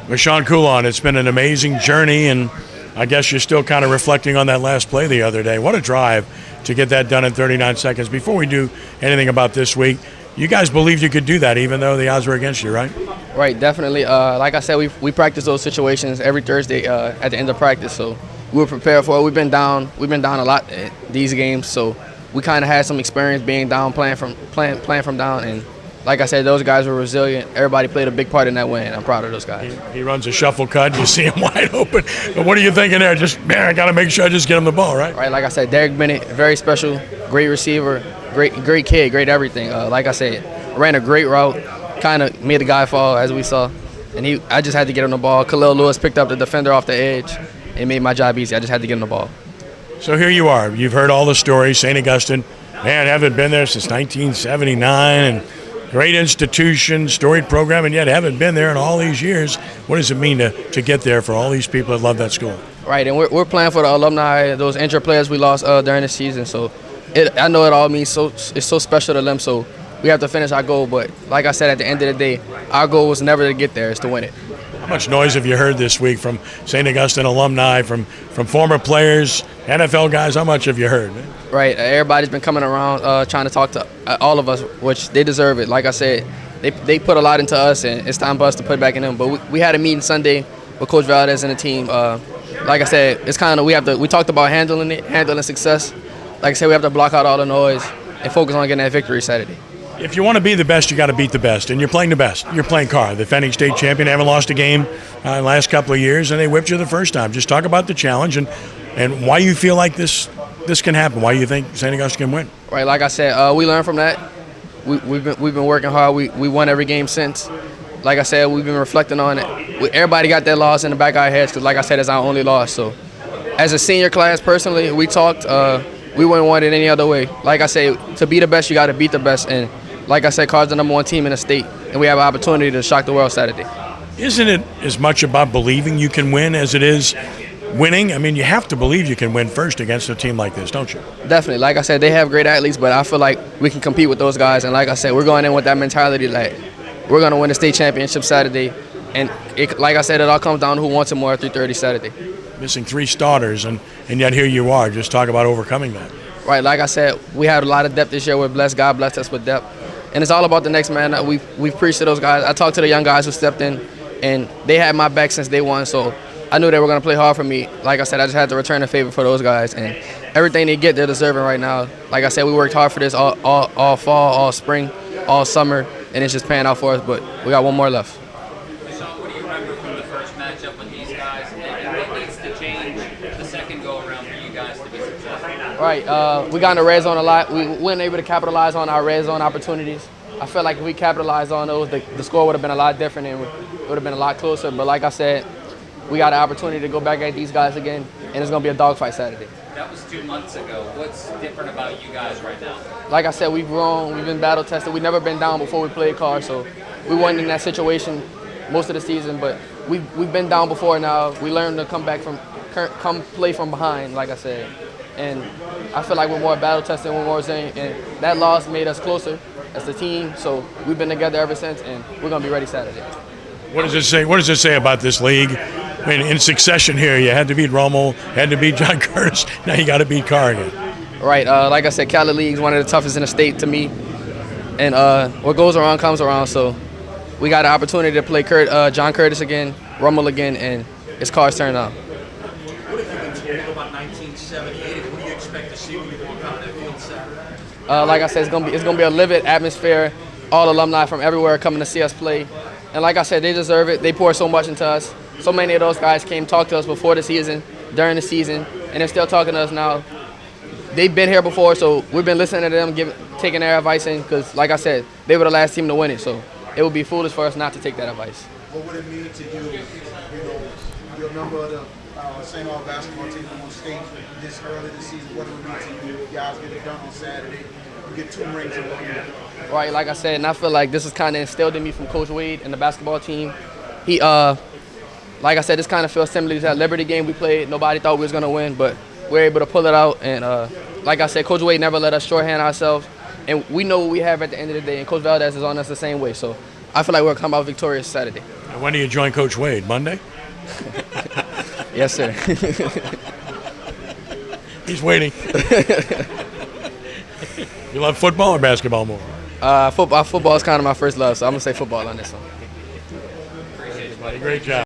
Vashaun Coulon, it's been an amazing journey, and I guess you're still kind of reflecting on that last play the other day. What a drive to get that done in 39 seconds. Before we do anything about this week, you guys believed you could do that even though the odds were against you, right? Right, definitely. Like I said, we practice those situations every Thursday at the end of practice, so we were prepared for it. We've been down a lot at these games, so we kind of had some experience being down, playing from down, and like I said, those guys were resilient. Everybody played a big part in that win. I'm proud of those guys. He runs a shuffle cut. You see him wide open. But what are you thinking there? Just, man, I got to make sure I just get him the ball, right? Right, like I said, Derek Bennett, very special, great receiver, great kid, great everything. Like I said, ran a great route, kind of made the guy fall, as we saw. And I just had to get him the ball. Khalil Lewis picked up the defender off the edge and made my job easy. I just had to get him the ball. So here you are. You've heard all the stories. St. Augustine, man, haven't been there since 1979, and great institution, storied program, and yet haven't been there in all these years. What does it mean to get there for all these people that love that school? Right, and we're playing for the alumni, those injured players we lost during the season. So I know it all means it's so special to them. So we have to finish our goal. But like I said, at the end of the day, our goal was never to get there; it's to win it. How much noise have you heard this week from St. Augustine alumni, from former players, NFL guys? How much have you heard? Right, everybody's been coming around trying to talk to all of us, which they deserve it. Like I said, they put a lot into us, and it's time for us to put back in them. But we had a meeting Sunday with Coach Valdez and the team. Like I said, it's kind of we talked about handling success. Like I said, we have to block out all the noise and focus on getting that victory Saturday. If you want to be the best, you got to beat the best, and you're playing the best. You're playing Karr, the defending state champion. They haven't lost a game in the last couple of years, and they whipped you the first time. Just talk about the challenge and why you feel like this can happen. Why you think St. Augustine can win? Right, like I said, we learned from that. We've been working hard. We won every game since. Like I said, we've been reflecting on it. Everybody got that loss in the back of our heads because, like I said, it's our only loss. So, as a senior class, personally, we talked. We wouldn't want it any other way. Like I say, to be the best, you got to beat the best. And like I said, Carr's the #1 team in the state, and we have an opportunity to shock the world Saturday. Isn't it as much about believing you can win as it is winning? I mean, you have to believe you can win first against a team like this, don't you? Definitely. Like I said, they have great athletes, but I feel like we can compete with those guys. And like I said, we're going in with that mentality that we're going to win the state championship Saturday. And like I said, it all comes down to who wants it more at 3:30 Saturday. Missing 3 starters, and yet here you are. Just talk about overcoming that. Right. Like I said, we had a lot of depth this year. We're blessed. God blessed us with depth. And it's all about the next man. We've preached to those guys. I talked to the young guys who stepped in, and they had my back since day one. So I knew they were going to play hard for me. Like I said, I just had to return the favor for those guys. And everything they get, they're deserving right now. Like I said, we worked hard for this all fall, all spring, all summer, and it's just paying out for us. But we got one more left. So what do you remember from the first matchup with these guys, and what needs to change the second go-around for you guys to be successful? Right, we got in the red zone a lot. We weren't able to capitalize on our red zone opportunities. I felt like if we capitalized on those, the score would have been a lot different and it would have been a lot closer. But like I said, we got an opportunity to go back at these guys again, and it's going to be a dogfight Saturday. That was 2 months ago. What's different about you guys right now? Like I said, we've grown. We've been battle-tested. We've never been down before we played Karr, so we weren't in that situation most of the season. But we've been down before now. We learned to come play from behind, like I said. And I feel like we're more battle-tested, we're more resilient, and that loss made us closer as the team. So we've been together ever since, and we're going to be ready Saturday. What does it say? What does it say about this league? I mean, in succession here, you had to beat Rommel, had to beat John Curtis. Now you got to beat Karr again. Right. Like I said, Cali League is one of the toughest in the state to me. And what goes around comes around. So we got an opportunity to play John Curtis again, Rommel again, and it's Karr's turn now. What have you been told about 1978? What do you expect to see when you walk out of that field Saturday? Like I said, it's gonna be a livid atmosphere. All alumni from everywhere coming to see us play. And like I said, they deserve it. They pour so much into us. So many of those guys came talk to us before the season, during the season, and they're still talking to us now. They've been here before, so we've been listening to them, taking their advice in, because like I said, they were the last team to win it. So it would be foolish for us not to take that advice. What would it mean to you, you're a member of the St. Paul basketball team on stage this early this season? What would it mean to you? You guys get it done on Saturday. You get 2 rings in 1 year. Right, like I said, and I feel like this is kind of instilled in me from Coach Wade and the basketball team. He, like I said, this kind of feels similar to that Liberty game we played. Nobody thought we was going to win, but we were able to pull it out. And like I said, Coach Wade never let us shorthand ourselves. And we know what we have at the end of the day, and Coach Valdez is on us the same way. So I feel like we'll come out victorious Saturday. And when do you join Coach Wade? Monday? Yes, sir. He's waiting. You love football or basketball more? Football is kind of my first love, so I'm going to say football on this one. Great job.